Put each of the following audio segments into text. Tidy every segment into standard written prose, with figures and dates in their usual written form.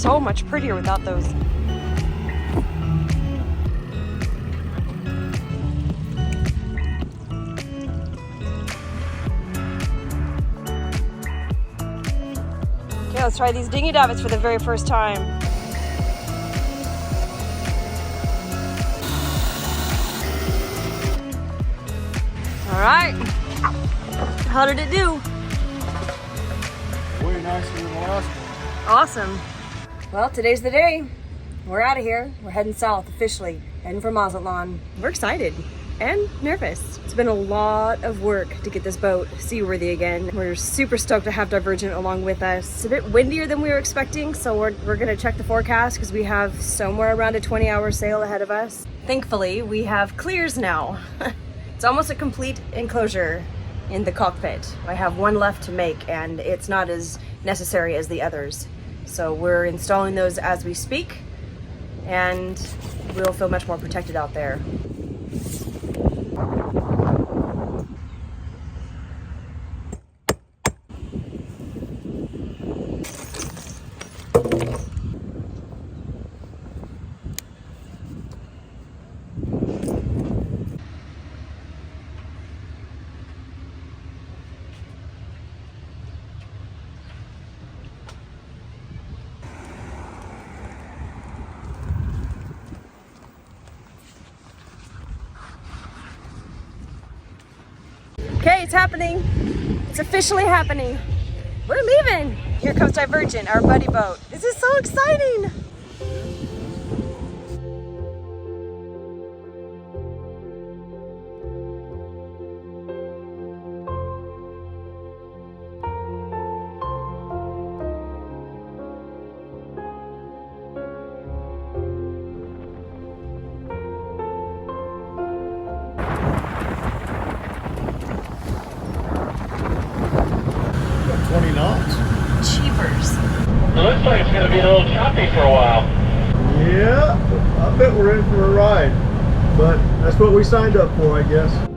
So much prettier without those. Okay, let's try these dinghy davits for the very first time. All right, how did it do? Way nicer than the last one. Awesome. Well, today's the day. We're out of here. We're heading south officially, heading for Mazatlan. We're excited and nervous. It's been a lot of work to get this boat seaworthy again. We're super stoked to have Divergent along with us. It's a bit windier than we were expecting, so we're gonna check the forecast because we have somewhere around a 20-hour sail ahead of us. Thankfully, we have clears now. It's almost a complete enclosure in the cockpit. I have one left to make and it's not as necessary as the others. So we're installing those as we speak, and we'll feel much more protected out there. Okay, it's happening. It's officially happening. We're leaving. Here comes Divergent, our buddy boat. This is so exciting. Cheapers. It looks like it's going to be a little choppy for a while. Yeah, I bet we're in for a ride. But that's what we signed up for, I guess.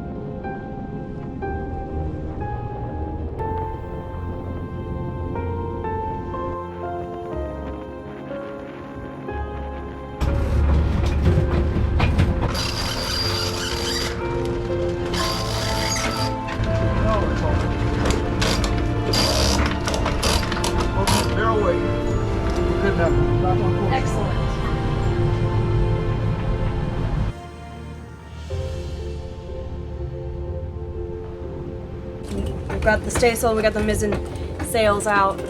Excellent. We've got the staysail, we got the mizzen sails out,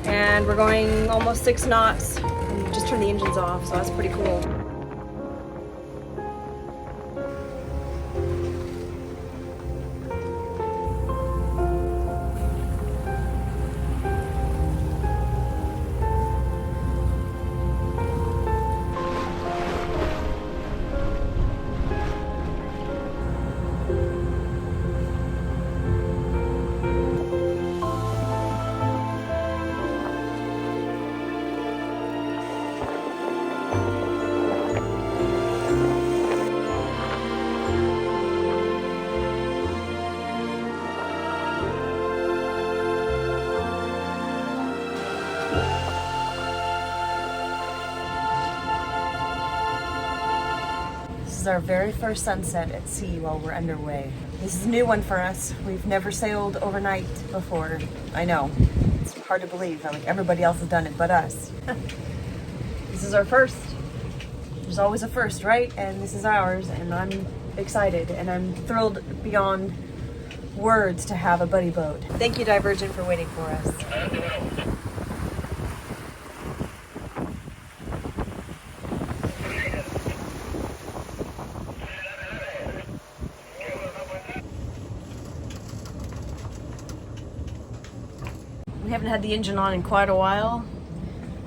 and we're going almost 6 knots. And we just turned the engines off, so that's pretty cool. This is our very first sunset at sea while we're underway. This is a new one for us. We've never sailed overnight before. I know, it's hard to believe. Like everybody else has done it but us. This is our first. There's always a first, right? And this is ours, and I'm excited and I'm thrilled beyond words to have a buddy boat. Thank you, Divergent, for waiting for us. We haven't had the engine on in quite a while,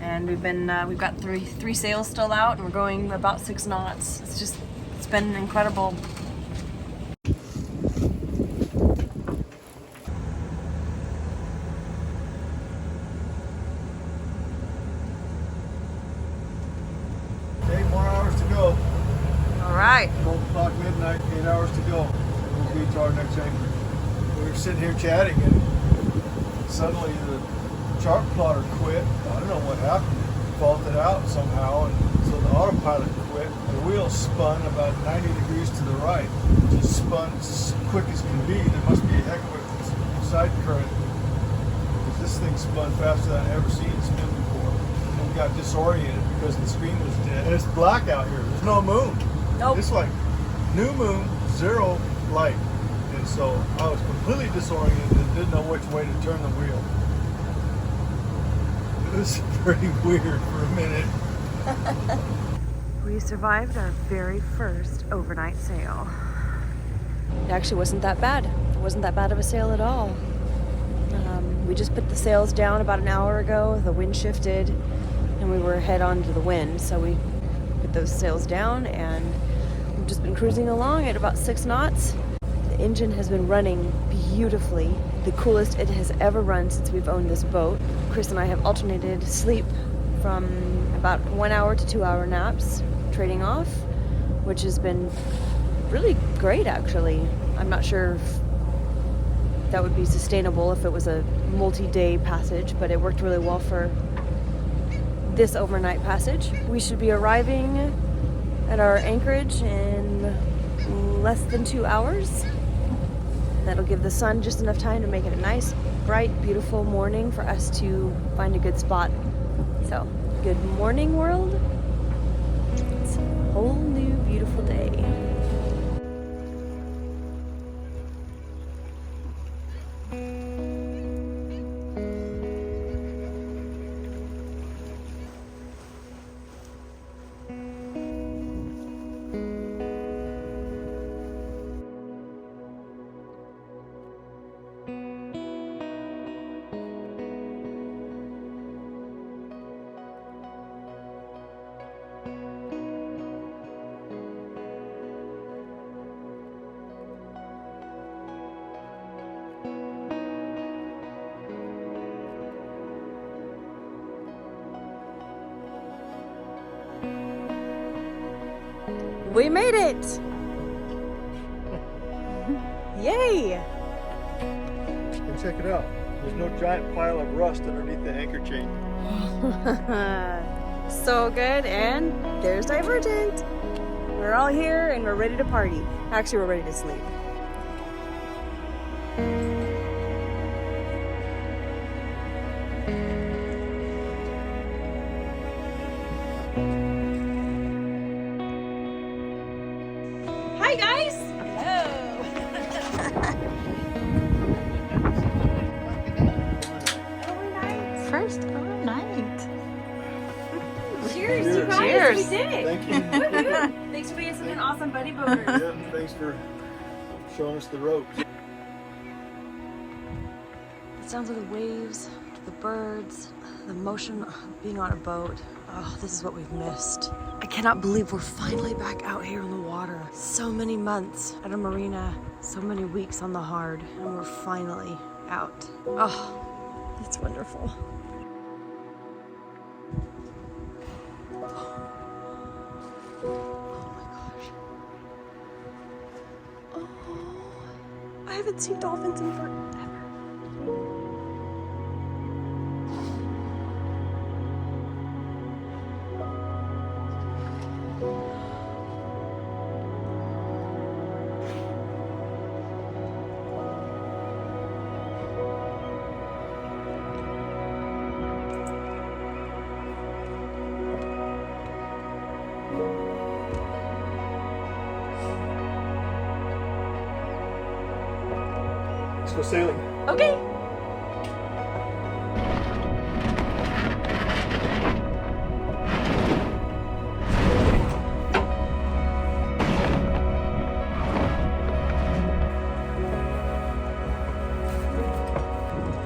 and and we've got three sails still out, and we're going about 6 knots. It's been incredible. All right. 12 o'clock midnight, 8 hours to go. We'll be to our next anchor. We were sitting here chatting, and suddenly the chart plotter quit. I don't know what happened. It faulted out somehow, and so the autopilot quit. The wheel spun about 90 degrees to the right. Just spun as quick as can be. There must be a heck of a side current, because this thing spun faster than I've ever seen it spin before. And we got disoriented because the screen was dead. And it's black out here. There's no moon. Nope. It's like new moon, zero light. And so I was completely disoriented and didn't know which way to turn the wheel. It was pretty weird for a minute. We survived our very first overnight sail. It actually wasn't that bad. It wasn't that bad of a sail at all. We just put the sails down about an hour ago. The wind shifted and we were head on to the wind. So we put those sails down and we've just been cruising along at about 6 knots. The engine has been running beautifully. The coolest it has ever run since we've owned this boat. Chris and I have alternated sleep from about 1 hour to 2 hour naps, trading off, which has been really great actually. I'm not sure if that would be sustainable if it was a multi-day passage, but it worked really well for this overnight passage. We should be arriving at our anchorage in less than 2 hours. That'll give the sun just enough time to make it a nice, bright, beautiful morning for us to find a good spot. So, good morning, world. It's a whole new, beautiful day. We made it! Yay! And check it out. There's no giant pile of rust underneath the anchor chain. So good, and there's Divergent. We're all here and we're ready to party. Actually, we're ready to sleep. Hi guys! Hello! First overnight. Cheers, Cheers. you guys! Cheers. We did it! Thank you. Woohoo. Thanks for being such an awesome buddy boater. Yeah, thanks for showing us the ropes. The sounds of the waves, the birds, the motion of being on a boat. Oh, this is what we've missed. I cannot believe we're finally back out here in the water. So many months at a marina, so many weeks on the hard, and we're finally out. Oh, it's wonderful. Oh my gosh. Oh, I haven't seen dolphins in forever. Let's go sailing. Okay.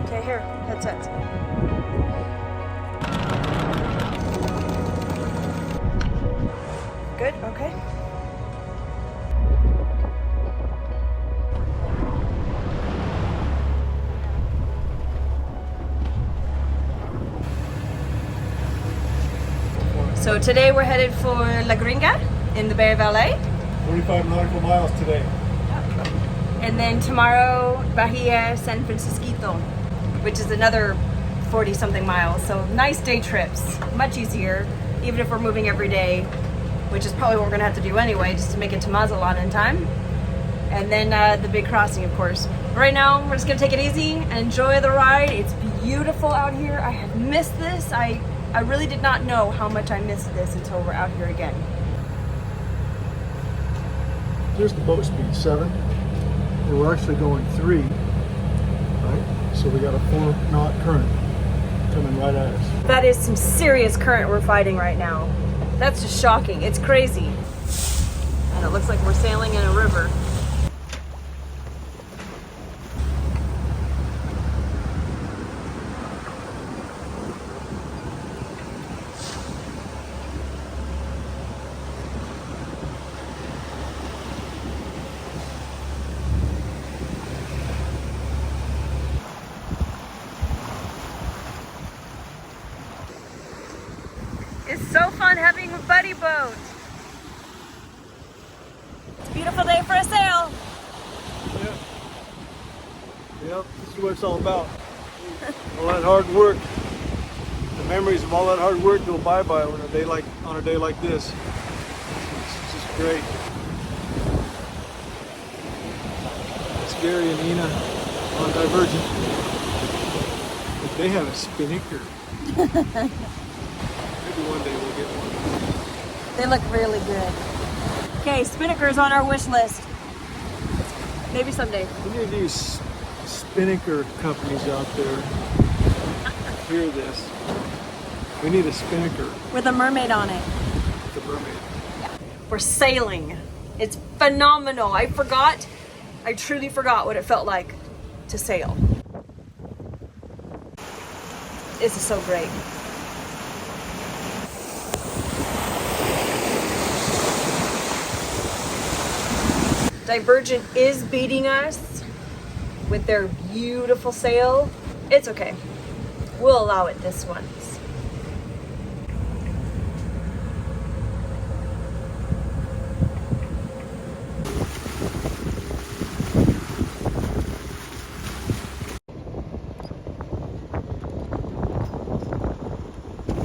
Okay, here, headsets. Good, okay. So today we're headed for La Gringa in the Bay of LA. 45 nautical miles today. And then tomorrow, Bahia San Francisco, which is another 40 something miles. So nice day trips, much easier, even if we're moving every day, which is probably what we're gonna have to do anyway, just to make it to Mazatlan in time. And then the big crossing, of course. Right now, we're just gonna take it easy and enjoy the ride. It's beautiful out here. I have missed this. I really did not know how much I missed this until we're out here again. Here's the boat speed, 7. And we're actually going 3, right? So we got a 4 knot current coming right at us. That is some serious current we're fighting right now. That's just shocking. It's crazy. And it looks like we're sailing in a river. It's so fun having a buddy boat. It's a beautiful day for a sail. Yeah. Yep, this is what it's all about. All that hard work. The memories of all that hard work go bye-bye on a day like this. It's just great. It's Gary and Ina on Divergent. But they have a spinnaker. Maybe one day we'll get one. They look really good. Okay, Spinnaker's on our wish list. Maybe someday. We need these spinnaker companies out there. Hear this. We need a spinnaker. With a mermaid on it. The mermaid. Yeah. We're sailing. It's phenomenal. I truly forgot what it felt like to sail. This is so great. Divergent is beating us with their beautiful sail. It's okay. We'll allow it this once.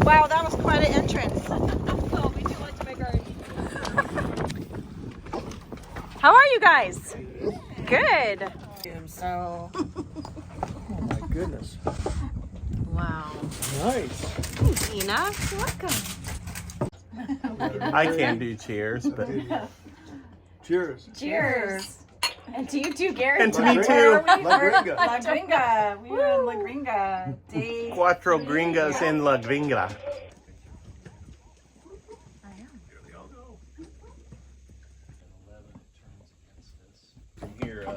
Wow, that was quite an entrance. Well, we do like to make our... How are you guys? Good. So. Oh my goodness. Wow. Nice. Thanks, Ina. You're welcome. I can do cheers, but Cheers. Cheers. And to you too, Gary. and to La me Gringa. too. La Gringa. La Gringa. We were in La Gringa. Day Cuatro gringas in La Gringa. Here,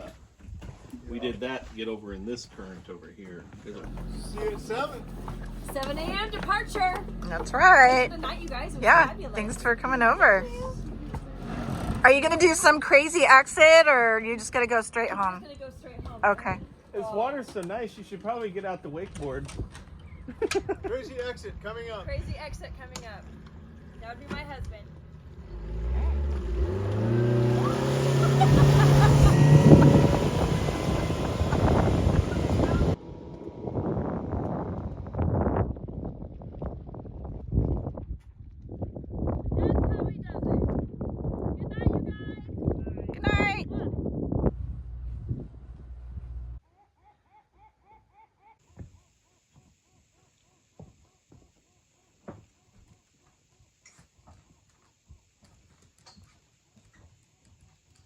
we did that to get over in this current over here. See you at 7. 7 a.m. departure. That's right. Good night, you guys. It was Yeah, fabulous. thanks for coming over. Are you going to do some crazy exit or are you just going to go straight home? I'm gonna go straight home. Okay. This water's so nice, you should probably get out the wakeboard. Crazy exit coming up. Crazy exit coming up. That would be my husband. Good night.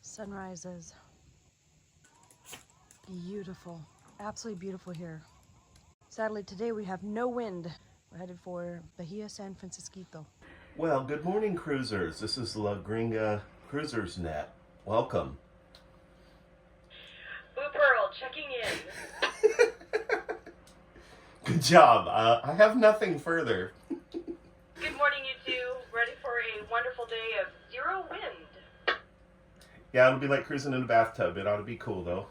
Sunrises. Beautiful. Absolutely beautiful here. Sadly, today we have no wind. We're headed for Bahia San Francisco. Well, good morning, cruisers. This is La Gringa Cruisers Net. Welcome. Boo Pearl checking in. Good job. I have nothing further. Good morning, you two. Ready for a wonderful day of 0 wind. Yeah, it'll be like cruising in a bathtub. It ought to be cool though.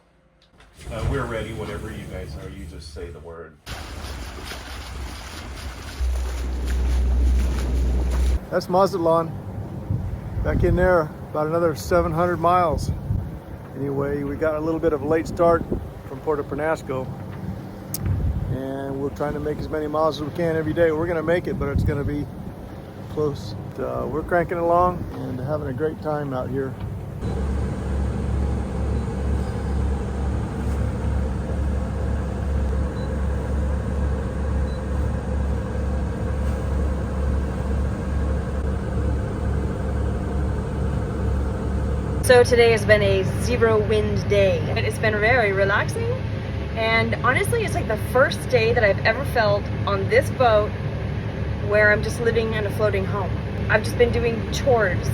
We're ready whenever you guys are. You just say the word. That's Mazatlan. Back in there, about another 700 miles. Anyway, we got a little bit of a late start from Puerto Penasco. And we're trying to make as many miles as we can every day. We're gonna make it, but it's gonna be close. We're cranking along and having a great time out here. So today has been a 0 wind day. It's been very relaxing, and honestly it's like the first day that I've ever felt on this boat where I'm just living in a floating home. I've just been doing chores.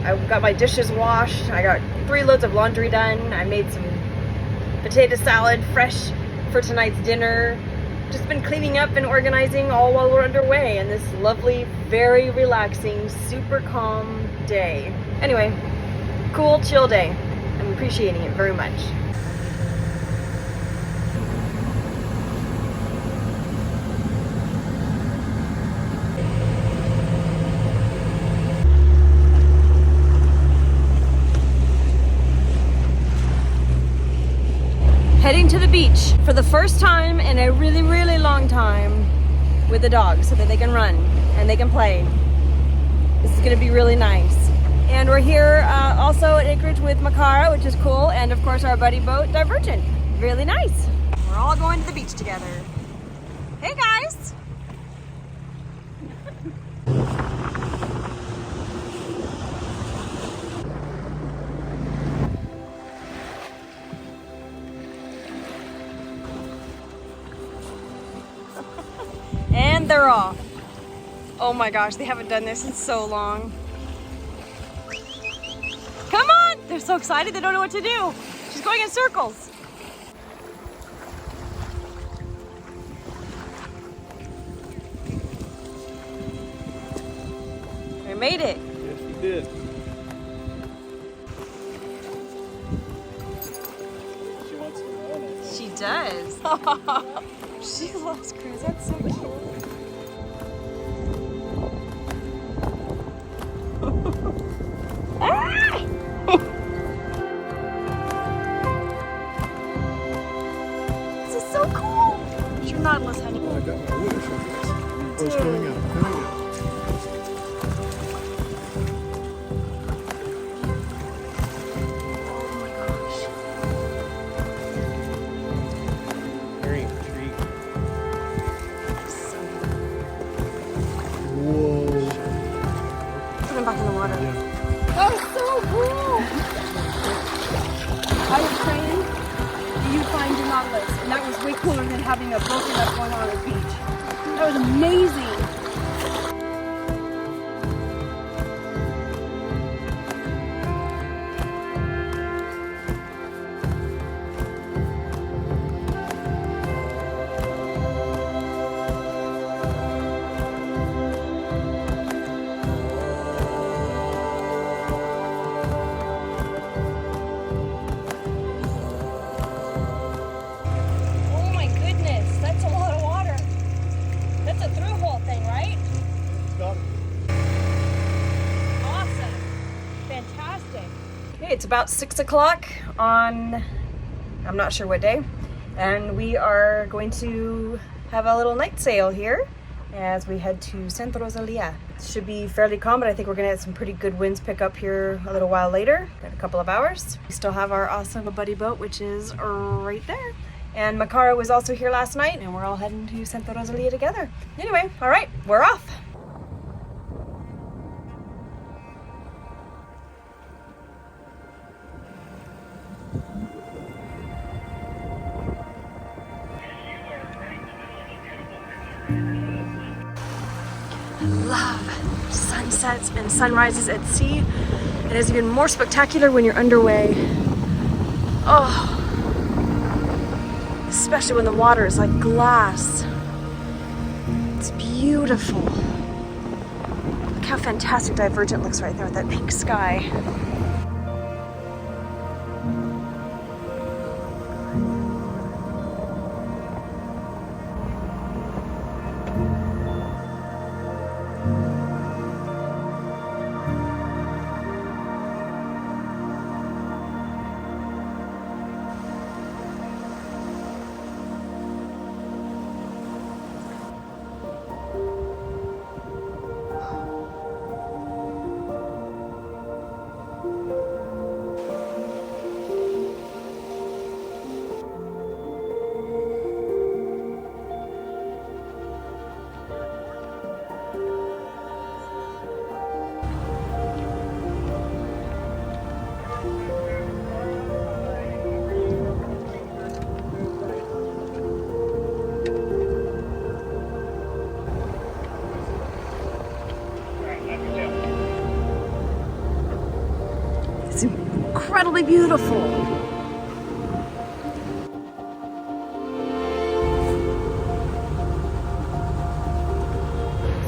I got my dishes washed, I got 3 loads of laundry done, I made some potato salad fresh for tonight's dinner. Just been cleaning up and organizing all while we're underway in this lovely, very relaxing, super calm day. Anyway, cool, chill day. I'm appreciating it very much. Heading to the beach for the first time in a really, really long time with the dogs so that they can run and they can play. This is gonna be really nice. And we're here also at Anchorage with Makara, which is cool, and of course our buddy boat, Divergent. Really nice. We're all going to the beach together. Hey guys! And they're off. Oh my gosh, they haven't done this in so long. Come on! They're so excited they don't know what to do. She's going in circles. They made it. Yes, we did. She wants to run it. She does. She loves Chris. That's so cute. Ah! This is so cool. You're nautilus, honey. Oh, I got my wish. Oh, it's coming out. There we go. Oh my gosh. Very intrigued. Whoa. Put him back in the water. Yeah. That was so cool. I was praying that you find your nautilus, and that was way cooler than having a broken up going on the beach. That was amazing. Oh my goodness, that's a lot of water. That's a through hole thing, right? Got it. Awesome. Fantastic. Okay, it's about 6 o'clock on, I'm not sure what day, and we are going to have a little night sail here as we head to Santa Rosalia. It should be fairly calm, but I think we're gonna have some pretty good winds pick up here a little while later, got a couple of hours. We still have our awesome buddy boat, which is right there. And Makara was also here last night, and we're all heading to Santa Rosalia together. Anyway, all right, we're off. Love sunsets and sunrises at sea. It is even more spectacular when you're underway. Oh, especially when the water is like glass. It's beautiful. Look how fantastic Divergent looks right there with that pink sky. It's incredibly beautiful.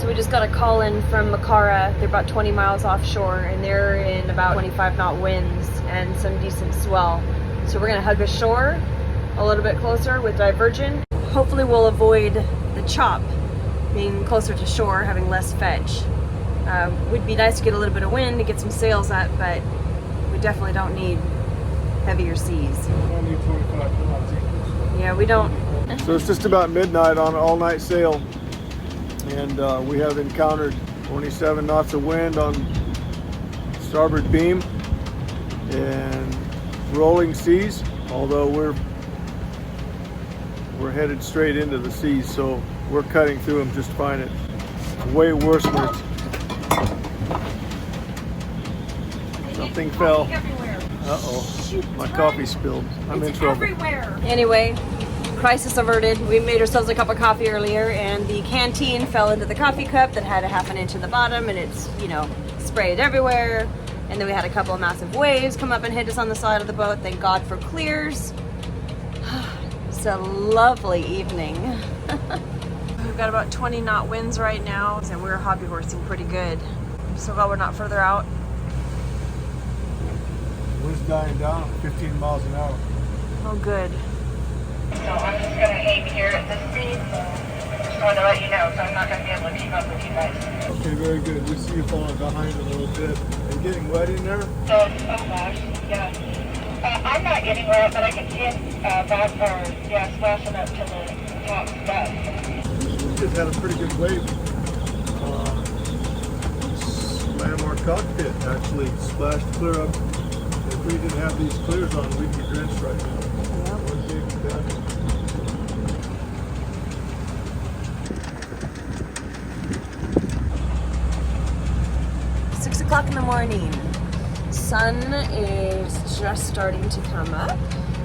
So we just got a call in from Makara. They're about 20 miles offshore and they're in about 25 knot winds and some decent swell. So we're gonna hug the shore a little bit closer with Divergent. Hopefully we'll avoid the chop, being closer to shore, having less fetch. Would be nice to get a little bit of wind to get some sails up, but we definitely don't need heavier seas. Don't need 25 knots. Yeah, we don't. So it's just about midnight on an all-night sail, and we have encountered 27 knots of wind on starboard beam and rolling seas, although we're headed straight into the seas, so we're cutting through them just fine. It's way worse when it's... Something fell. Uh-oh, my coffee spilled. I'm in trouble. Everywhere. Anyway, crisis averted. We made ourselves a cup of coffee earlier and the canteen fell into the coffee cup that had a half an inch in the bottom and it's, you know, sprayed everywhere. And then we had a couple of massive waves come up and hit us on the side of the boat. Thank God for clears. It's a lovely evening. We've got about 20 knot winds right now and we're hobby horsing pretty good. So glad we're not further out. Wind's dying down 15 miles an hour. Oh, good. So I'm just going to aim here at this speed. Just wanted to let you know, so I'm not going to be able to keep up with you guys. Okay, very good. We see you falling behind a little bit. Are you getting wet in there? So, oh gosh, yeah. I'm not getting wet, but I can see it splashing up to the top step. We just had a pretty good wave. Slam our cockpit actually splashed clear up. If we didn't have these clears on, we'd be drenched right now. One big damage. 6 o'clock in the morning. Sun is just starting to come up.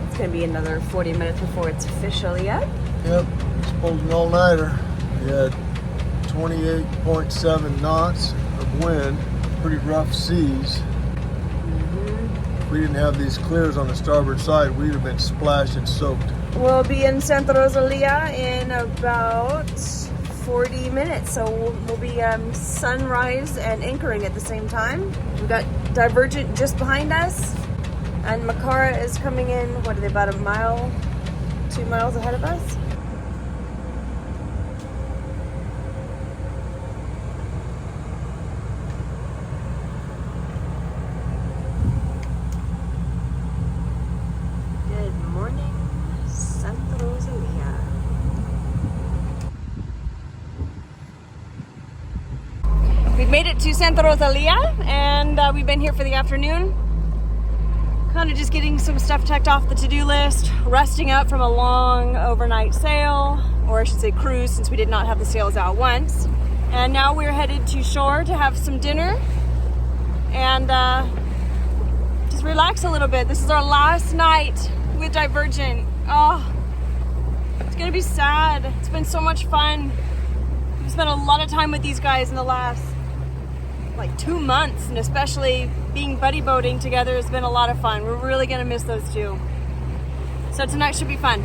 It's gonna be another 40 minutes before it's officially up. Yep, just pulled an all-nighter. We had 28.7 knots of wind, pretty rough seas. If we didn't have these clears on the starboard side, we'd have been splashed and soaked. We'll be in Santa Rosalia in about 40 minutes, so we'll be sunrise and anchoring at the same time. We've got Divergent just behind us, and Makara is coming in, what are they, about a mile, 2 miles ahead of us? Good morning, Santa Rosalia. We've made it to Santa Rosalia and we've been here for the afternoon. Kind of just getting some stuff checked off the to-do list, resting up from a long overnight sail, or I should say cruise, since we did not have the sails out once. And now we're headed to shore to have some dinner and just relax a little bit. This is our last night with Divergent. Oh, it's gonna be sad. It's been so much fun. We've spent a lot of time with these guys in the last like 2 months, and especially being buddy boating together has been a lot of fun. We're really gonna miss those two. So tonight should be fun.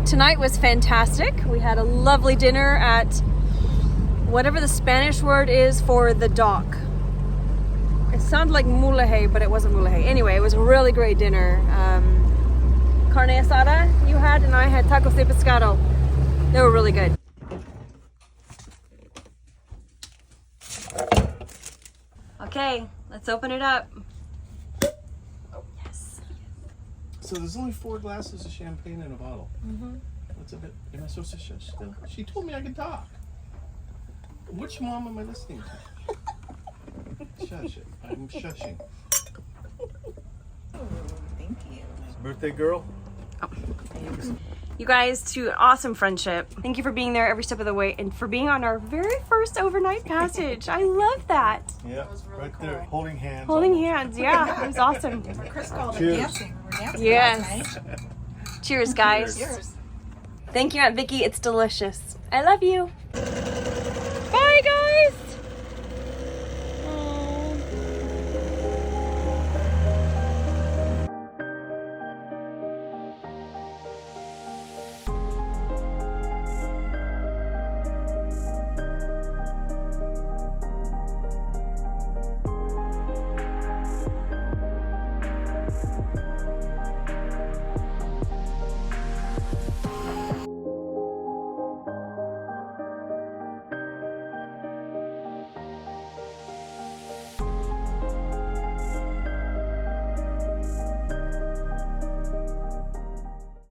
tonight was fantastic. We had a lovely dinner at whatever the Spanish word is for the dock. It sounded like mulahe, but it wasn't mulahe. Anyway, it was a really great dinner. Carne asada you had, and I had tacos de pescado. They were really good. Okay, let's open it up. Oh, yes. So there's only 4 glasses of champagne in a bottle. What's a bit? Am I supposed to shush still? She told me I could talk. Which mom am I listening to? Shush it. I'm shushing. Thank you. Birthday girl. You guys, to an awesome friendship. Thank you for being there every step of the way and for being on our very first overnight passage. I love that. Yeah, right there, holding hands. Holding hands, yeah, it was awesome. Chris called Cheers. it dancing. We're dancing. Yes. Cheers, guys. Cheers. Thank you, Aunt Vicky. It's delicious. I love you.